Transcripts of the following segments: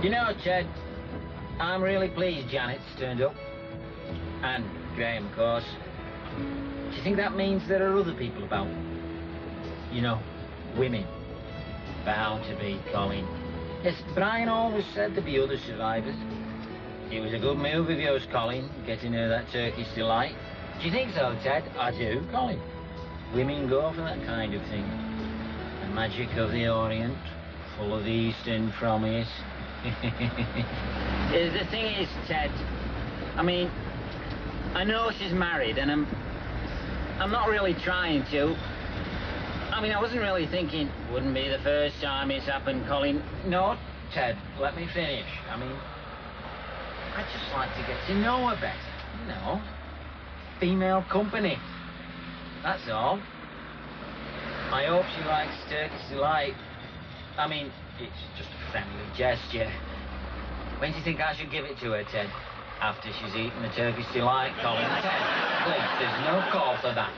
You know, Ted, I'm really pleased Janet's turned up. And Graham, of course. Do you think that means there are other people about? You know, women. Bound to be, Colin. Yes, Brian always said there'd be other survivors. It was a good move of yours, Colin, getting her that Turkish delight. Do you think so, Ted? I do, Colin. Women go for that kind of thing. The magic of the Orient, full of the Eastern promise. The thing is, Ted, I mean, I know she's married, and I'm not really trying to. I mean, I wasn't really thinking, wouldn't be the first time it's happened, Colin. No, Ted, let me finish. I mean, I'd just like to get to know her better, you know. Female company. That's all. I hope she likes Turkish delight. I mean, it's just a friendly gesture. When do you think I should give it to her, Ted? After she's eaten the Turkish delight, Colin? Ted, please, there's no call for that.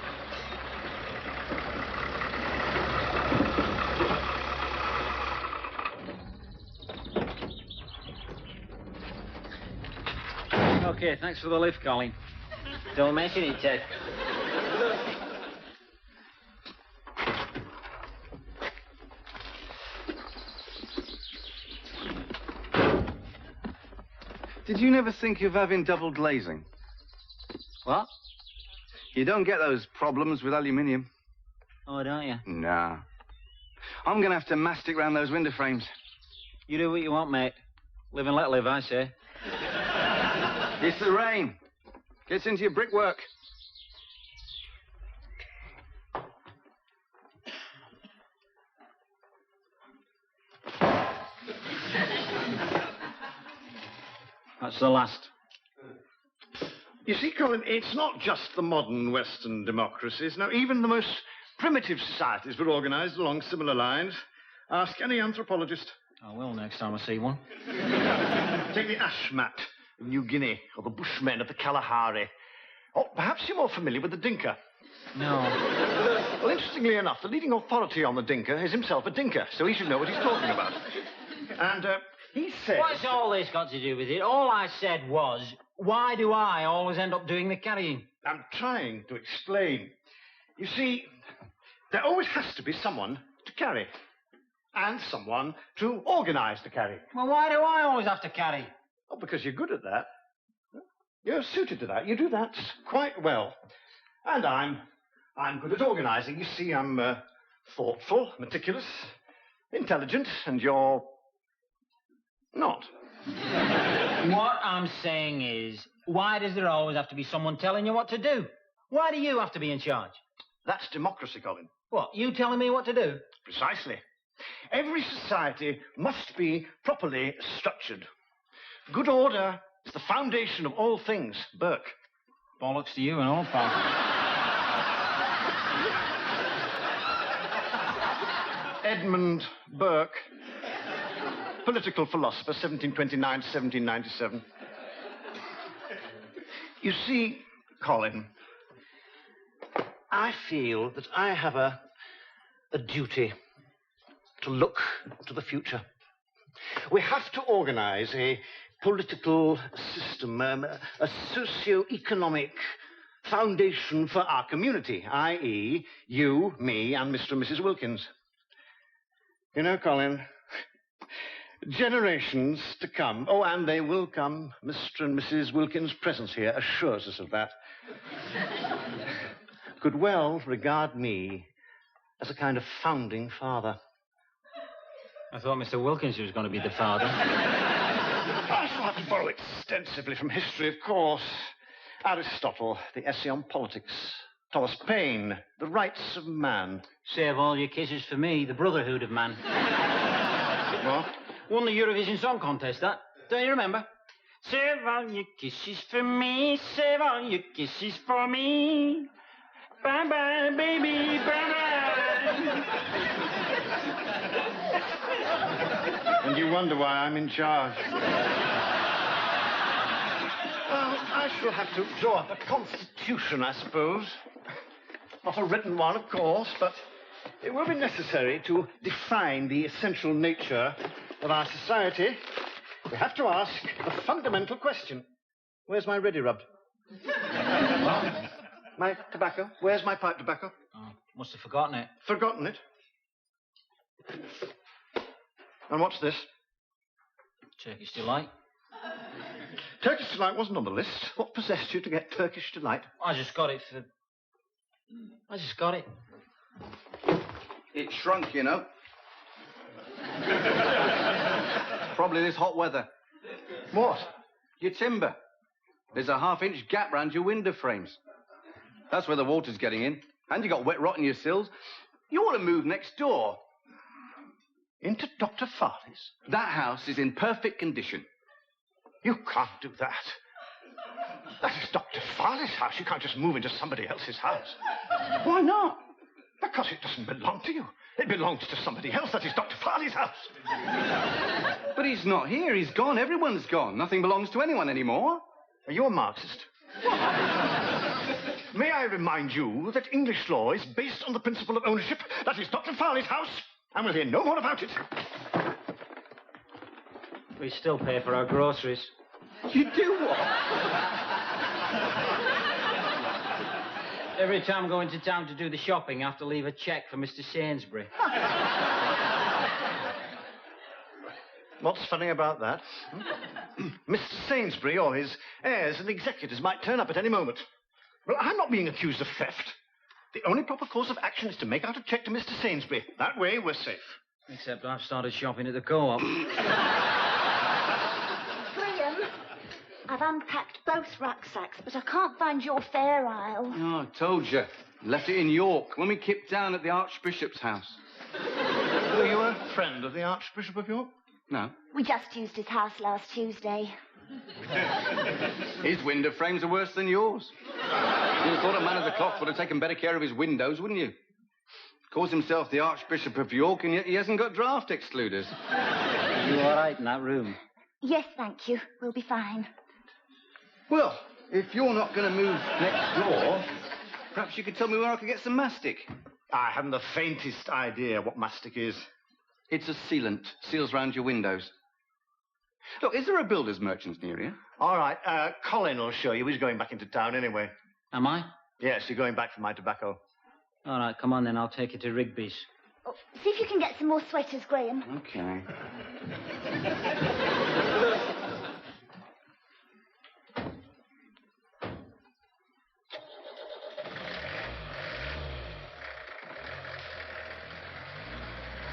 Okay, thanks for the lift, Colin. Don't mention it, Ted. Did you never think of having double glazing? What? You don't get those problems with aluminium. Oh, don't you? Nah. I'm going to have to mastic round those window frames. You do what you want, mate. Live and let live, I say. It's the rain. Gets into your brickwork. That's the last. You see, Colin, it's not just the modern Western democracies. No, even the most primitive societies were organized along similar lines. Ask any anthropologist. I will next time I see one. Take the Ashmat of New Guinea, or the Bushmen of the Kalahari. Or perhaps you're more familiar with the Dinka. No. Well, interestingly enough, the leading authority on the Dinka is himself a Dinka, so he should know what he's talking about. And, he said... What's all this got to do with it? All I said was, why do I always end up doing the carrying? I'm trying to explain. You see, there always has to be someone to carry. And someone to organize the carry. Well, why do I always have to carry? Oh, because you're good at that. You're suited to that. You do that quite well. And I'm good at organizing. You see, I'm thoughtful, meticulous, intelligent, and you're not. What I'm saying is, why does there always have to be someone telling you what to do? Why do you have to be in charge? That's democracy, Colin. What, you telling me what to do? Precisely. Every society must be properly structured. Good order is the foundation of all things, Burke. Bollocks to you and all, pal. Edmund Burke, political philosopher, 1729 to 1797. You see, Colin, I feel that I have a duty to look to the future. We have to organize a political system, a socio-economic foundation for our community, i.e., you, me, and Mr. and Mrs. Wilkins. You know, Colin, generations to come, oh, and they will come, Mr. and Mrs. Wilkins' presence here assures us of that, could well regard me as a kind of founding father. I thought Mr. Wilkins was going to be the father. I shall have to borrow extensively from history, of course. Aristotle, the essay on politics. Thomas Paine, the rights of man. Save all your kisses for me, the brotherhood of man. What? Won the Eurovision Song Contest, that. Don't you remember? Save all your kisses for me, save all your kisses for me. Bye-bye, baby, bye-bye. And you wonder why I'm in charge. Well, I shall have to draw up a constitution, I suppose. Not a written one, of course, but it will be necessary to define the essential nature of our society We have to ask the fundamental question. Where's my ready rubbed? My tobacco? Where's my pipe tobacco? Oh, must have forgotten it. Forgotten it? And what's this? Turkish Delight. Turkish Delight wasn't on the list. What possessed you to get Turkish Delight? I just got it for... I just got it. It shrunk, you know. Probably this hot weather. What? Your timber. There's a half-inch gap round your window frames. That's where the water's getting in. And you got wet rot in your sills. You ought to move next door. Into Dr. Farley's? That house is in perfect condition. You can't do that. That is Dr. Farley's house. You can't just move into somebody else's house. Why not? Because it doesn't belong to you. It belongs to somebody else. That is Dr. Farley's house. But he's not here. He's gone. Everyone's gone. Nothing belongs to anyone anymore. Are you a Marxist? May I remind you that English law is based on the principle of ownership. That is Dr. Farley's house, and we'll hear no more about it. We still pay for our groceries. You do what? Every time I go into town to do the shopping, I have to leave a cheque for Mr. Sainsbury. What's funny about that? Mr. Sainsbury or his heirs and executors might turn up at any moment. Well, I'm not being accused of theft. The only proper course of action is to make out a cheque to Mr. Sainsbury. That way, we're safe. Except I've started shopping at the co-op. Graham, I've unpacked both rucksacks, but I can't find your fare aisle. Oh, I told you. Left it in York when we kicked down at the Archbishop's house. Were you a friend of the Archbishop of York? No. We just used his house last Tuesday. His window frames are worse than yours. You'd have thought a man of the clock would have taken better care of his windows, wouldn't you? Calls himself the Archbishop of York, and yet he hasn't got draft excluders. Are you all right in that room? Yes, thank you. We'll be fine. Well, if you're not going to move next door, perhaps you could tell me where I could get some mastic. I haven't the faintest idea what mastic is. It's a sealant. Seals round your windows. Look, is there a builder's merchant near you? All right, Colin will show you. He's going back into town anyway. Am I? Yes, you're going back for my tobacco. All right, come on then. I'll take you to Rigby's. Oh, see if you can get some more sweaters, Graham. Okay.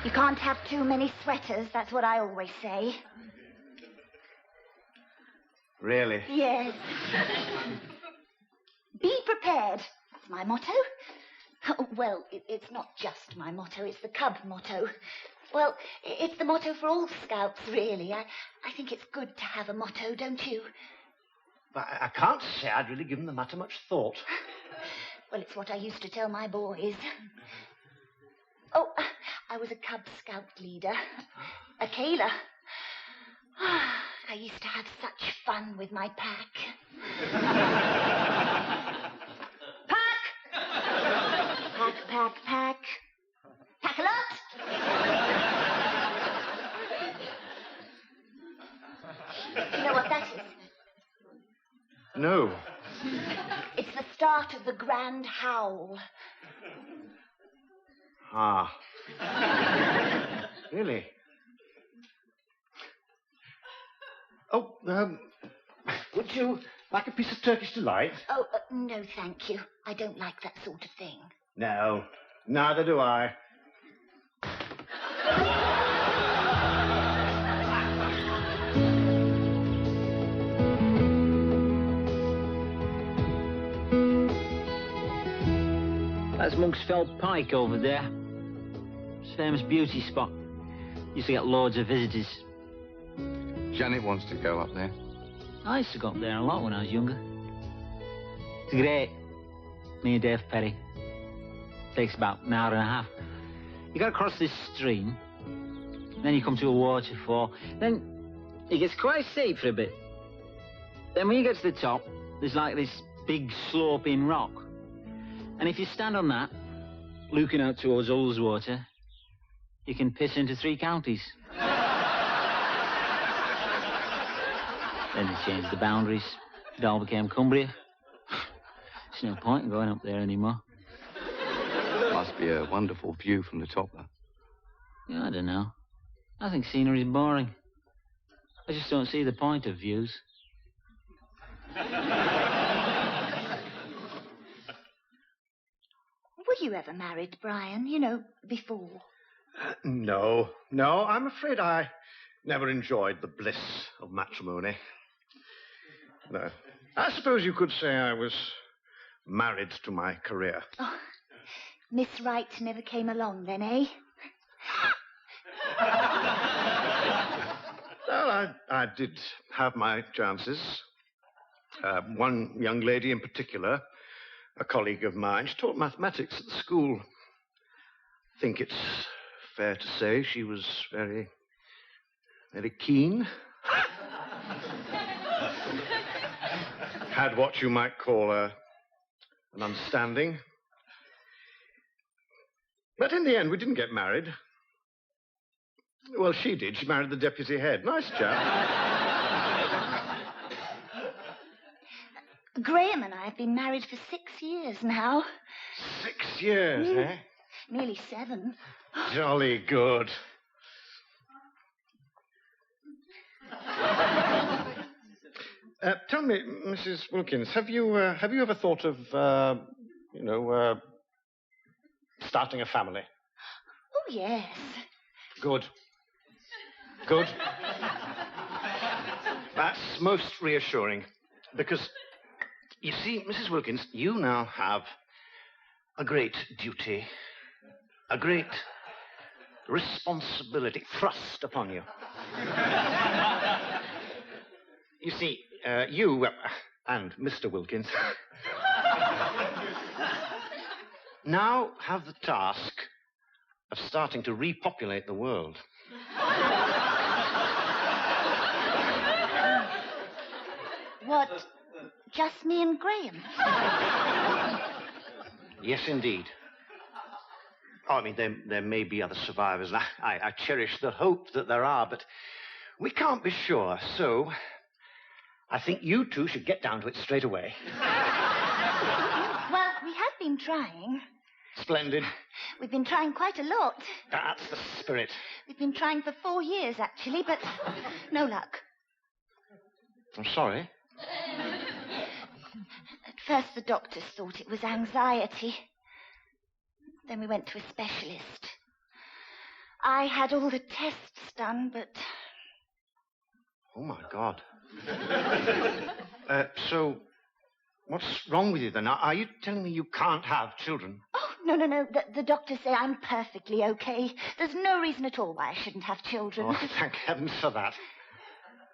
You can't have too many sweaters. That's what I always say. Really? Yes. Be prepared. That's my motto. Oh, well, it's not just my motto. It's the Cub motto. Well, it's the motto for all scouts, really. I think it's good to have a motto, don't you? But I can't say I'd really given the matter much thought. Well, it's what I used to tell my boys. Oh, I was a Cub Scout leader. A Kayla. I used to have such fun with my pack. Pack! Pack, pack, pack. Pack a lot! Do you know what that is? No. It's the start of the Grand Howl. Ah. Really? Oh, would you like a piece of Turkish Delight? Oh, no, thank you. I don't like that sort of thing. No, neither do I. That's Monk's Fell Pike over there. It's a famous beauty spot. Used to get loads of visitors. Janet wants to go up there. I used to go up there a lot when I was younger. It's great. Me and Dave Perry. Takes about an hour and a half. You got to cross this stream. Then you come to a waterfall. Then it gets quite steep for a bit. Then when you get to the top, there's like this big sloping rock. And if you stand on that, looking out towards Ullswater, you can piss into 3 counties. Then they changed the boundaries. It all became Cumbria. There's no point in going up there anymore. Must be a wonderful view from the top, though. Yeah, I don't know. I think scenery's boring. I just don't see the point of views. Were you ever married, Brian? You know, before? No. I'm afraid I never enjoyed the bliss of matrimony. No. I suppose you could say I was married to my career. Oh, Miss Wright never came along then, eh? Well, I did have my chances. One young lady in particular, a colleague of mine, she taught mathematics at the school. I think it's fair to say she was very, very keen. Had what you might call an understanding. But in the end, we didn't get married. Well, she did. She married the deputy head. Nice chap. Graham and I have been married for 6 years now. 6 years, eh? Nearly 7. Jolly good. Tell me, Mrs. Wilkins, have you ever thought of, starting a family? Oh, yes. Good. That's most reassuring. Because, you see, Mrs. Wilkins, you now have a great duty, a great responsibility thrust upon you. You see, you and Mr. Wilkins now have the task of starting to repopulate the world. What, just me and Graham? Yes, indeed. Oh, I mean, there may be other survivors. I cherish the hope that there are, but we can't be sure. So, I think you two should get down to it straight away. Well, we have been trying. Splendid. We've been trying quite a lot. That's the spirit. We've been trying for 4 years, actually, but no luck. I'm sorry. At first, the doctors thought it was anxiety. Then we went to a specialist. I had all the tests done, but... Oh, my God. So, what's wrong with you, then? Are you telling me you can't have children? Oh, no. The doctors say I'm perfectly okay. There's no reason at all why I shouldn't have children. Oh, thank heavens for that.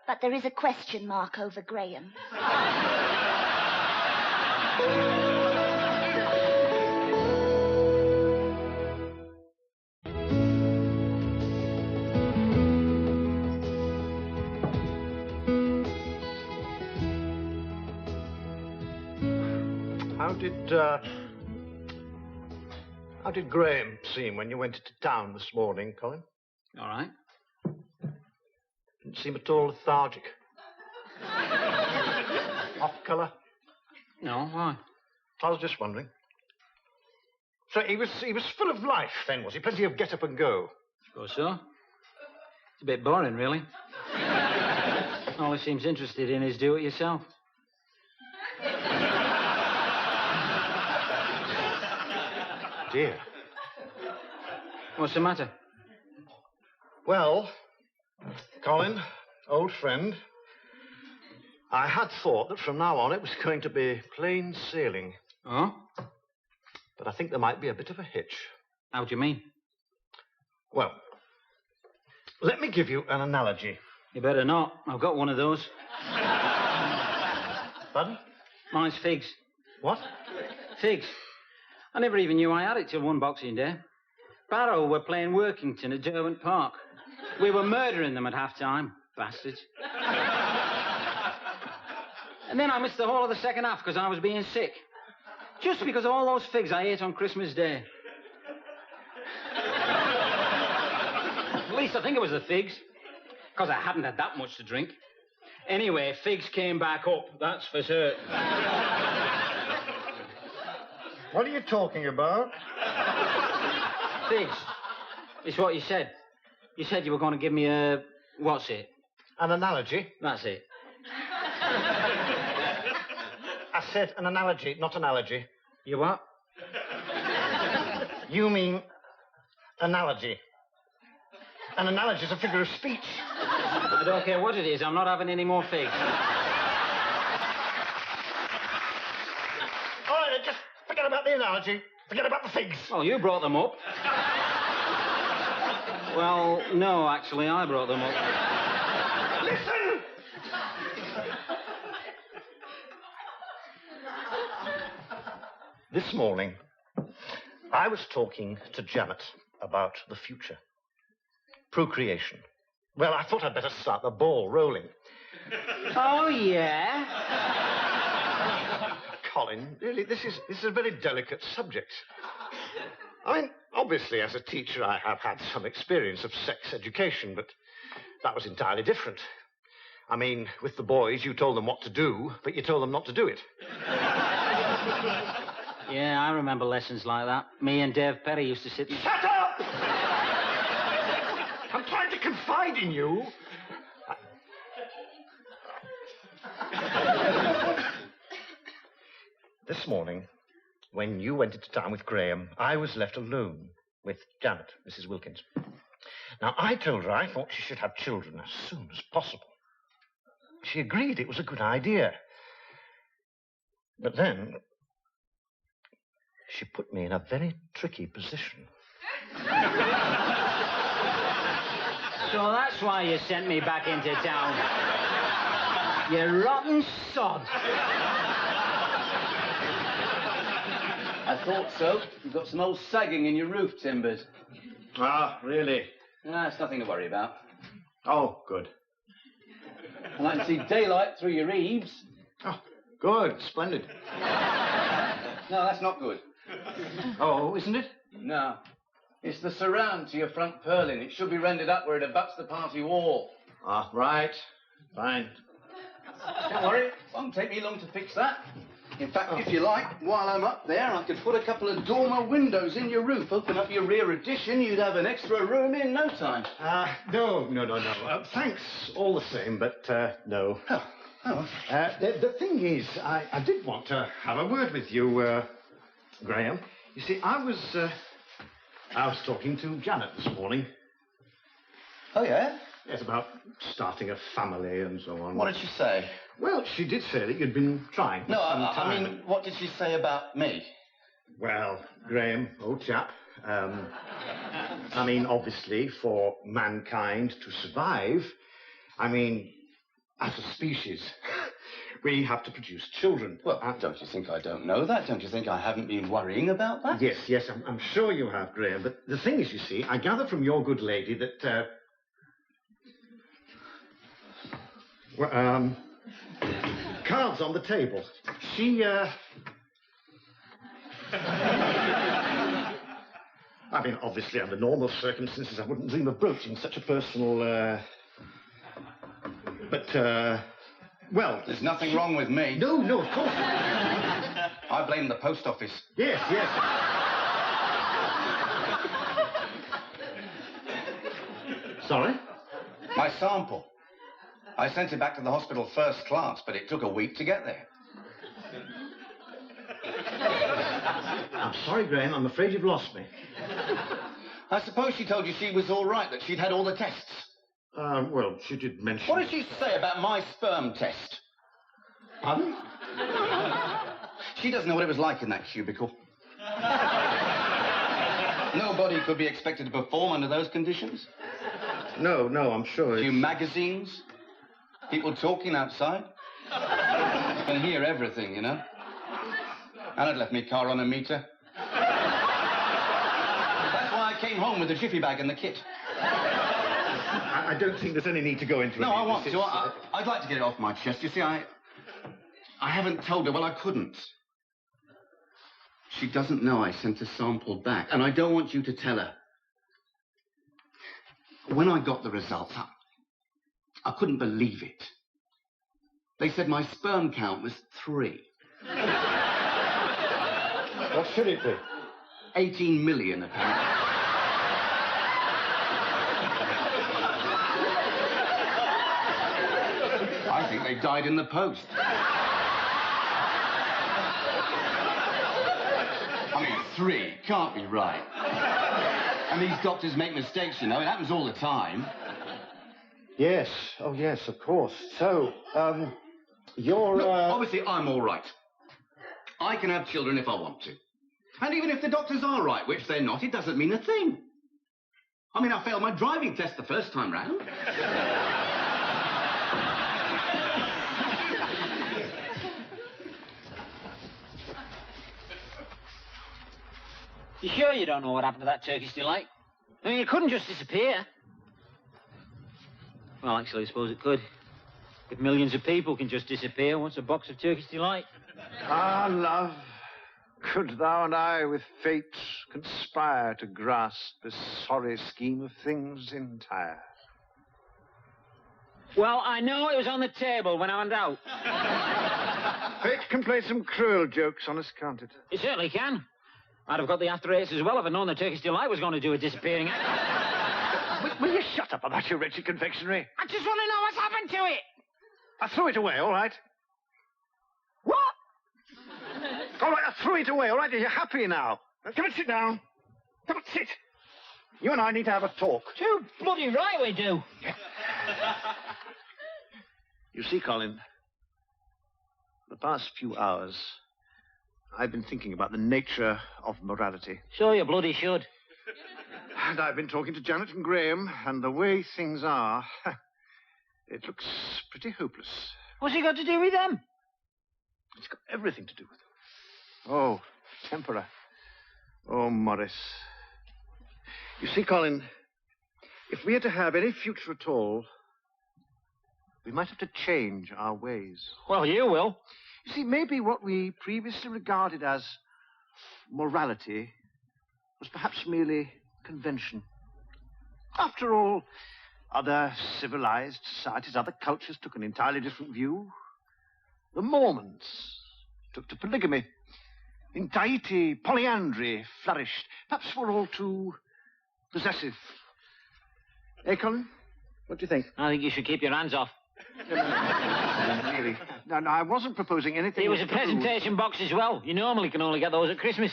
But there is a question mark over Graham. How did Graham seem when you went into town this morning, Colin? All right. Didn't seem at all lethargic. Off colour? No, why? I was just wondering. So he was full of life then, was he? Plenty of get up and go. Suppose so. It's a bit boring, really. All he seems interested in is do it yourself. Dear. What's the matter? Well, Colin, old friend, I had thought that from now on it was going to be plain sailing. Oh? But I think there might be a bit of a hitch. How do you mean? Well, let me give you an analogy. You better not. I've got one of those. Pardon? Mine's figs. What? Figs. I never even knew I had it till one Boxing Day. Barrow were playing Workington at Derwent Park. We were murdering them at half-time. Bastards. And then I missed the whole of the second half because I was being sick. Just because of all those figs I ate on Christmas Day. At least I think it was the figs. Because I hadn't had that much to drink. Anyway, figs came back up, that's for certain. What are you talking about? Figs. It's what you said. You said you were going to give me a... What's it? An analogy? That's it. I said an analogy, not an allergy. You what? You mean analogy. An analogy is a figure of speech. I don't care what it is. I'm not having any more figs. All right, just forget about the analogy. Forget about the figs. Oh, you brought them up. Well, no, actually, I brought them up. Listen! This morning, I was talking to Janet about the future. Procreation. Well, I thought I'd better start the ball rolling. Oh, yeah? Colin, really, this is a very delicate subject. I mean, obviously, as a teacher, I have had some experience of sex education, but that was entirely different. I mean, with the boys, you told them what to do, but you told them not to do it. Yeah, I remember lessons like that. Me and Dave Perry used to sit... Shut up! I'm trying to confide in you. This morning, when you went into town with Graham, I was left alone with Janet, Mrs. Wilkins. Now, I told her I thought she should have children as soon as possible. She agreed it was a good idea. But then, she put me in a very tricky position. So that's why you sent me back into town. You rotten sod. I thought so. You've got some old sagging in your roof timbers. Ah, really? Ah, it's nothing to worry about. Oh, good. I like to see daylight through your eaves. Oh, good. Splendid. No, that's not good. Oh, isn't it? No. It's the surround to your front purlin. It should be rendered up where it abuts the party wall. Ah, right. Fine. Don't worry. It won't take me long to fix that. In fact, if you like, while I'm up there, I could put a couple of dormer windows in your roof, open up your rear addition, you'd have an extra room in no time. No. Thanks all the same, but no. Oh. The thing is, I did want to have a word with you, Graham. You see, I was talking to Janet this morning. Oh, yeah? Yes, about starting a family and so on. What did she say? Well, she did say that you'd been trying for some time. I mean, what did she say about me? Well, Graham, old chap, I mean, obviously, for mankind to survive, I mean, as a species, we have to produce children. Well, don't you think I don't know that? Don't you think I haven't been worrying about that? Yes, I'm sure you have, Graham. But the thing is, you see, I gather from your good lady that, cards on the table. She, I mean, obviously, under normal circumstances, I wouldn't dream of broaching such a personal, well... There's nothing wrong with me. No, of course not. I blame the post office. Yes. Sorry? My sample. I sent it back to the hospital first class, but it took a week to get there. I'm sorry, Graham. I'm afraid you've lost me. I suppose she told you she was all right, that she'd had all the tests. Well, she did mention... What did she say about my sperm test? Pardon? She doesn't know what it was like in that cubicle. Nobody could be expected to perform under those conditions. No, I'm sure A few magazines, people talking outside. You can hear everything, you know. And I'd left my car on a meter. That's why I came home with the jiffy bag and the kit. I don't think there's any need to go into it. No, I want to. I'd like to get it off my chest. You see, I haven't told her. Well, I couldn't. She doesn't know I sent a sample back, and I don't want you to tell her. When I got the results, I couldn't believe it. They said my sperm count was 3. What should it be? 18 million, apparently. I think they died in the post. I mean, 3 can't be right. And these doctors make mistakes, you know. It happens all the time. Yes. Oh, yes, of course. So, you're, Look, obviously, I'm all right. I can have children if I want to. And even if the doctors are right, which they're not, it doesn't mean a thing. I mean, I failed my driving test the first time round. You sure you don't know what happened to that Turkish delight? I mean, it couldn't just disappear. Well, actually, I suppose it could. If millions of people can just disappear once a box of Turkish delight. Ah, love, could thou and I with fate conspire to grasp this sorry scheme of things entire? Well, I know it was on the table when I went out. Fate can play some cruel jokes on us, can't it? It certainly can. I'd have got the after eights as well if I'd known the Turkish delight was going to do a disappearing act. Will you shut up about your wretched confectionery? I just want to know what's happened to it. I threw it away, all right? What? All right, I threw it away, all right? Are you happy now? Come and sit down. Come and sit. You and I need to have a talk. Too bloody right we do. You see, Colin, the past few hours, I've been thinking about the nature of morality. So you bloody should. And I've been talking to Janet and Graham, and the way things are, it looks pretty hopeless. What's he got to do with them? It's got everything to do with them. Oh, tempera. Oh, Morris. You see, Colin, if we are to have any future at all, we might have to change our ways. Well, you will. You see, maybe what we previously regarded as morality was perhaps merely convention. After all, other civilized societies, other cultures took an entirely different view. The Mormons took to polygamy. In Tahiti, polyandry flourished. Perhaps we're all too possessive. Eh, Colin? What do you think? I think you should keep your hands off. Really? No, I wasn't proposing anything. It was a presentation box as well. You normally can only get those at Christmas.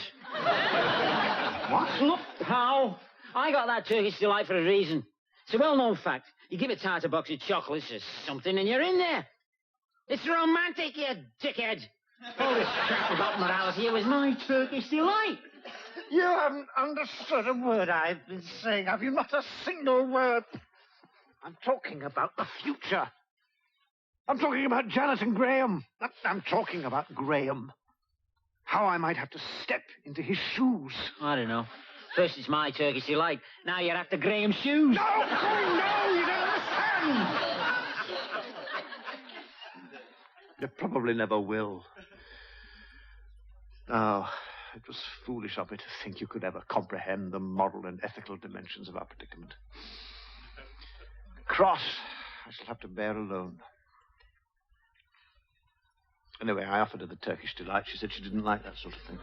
What? Look, pal, I got that Turkish delight for a reason. It's a well-known fact. You give a tart a box of chocolates or something and you're in there. It's romantic, you dickhead. All this crap about morality, it was my Turkish delight. You haven't understood a word I've been saying, have you? Not a single word. I'm talking about the future. I'm talking about Janet and Graham. I'm talking about Graham. How I might have to step into his shoes. I don't know. First it's my Turkish delight. Now you're after Graham's shoes. No, Colin, no, you don't understand. You probably never will. Oh, it was foolish of me to think you could ever comprehend the moral and ethical dimensions of our predicament. The cross I shall have to bear alone. Anyway, I offered her the Turkish delight. She said she didn't like that sort of thing.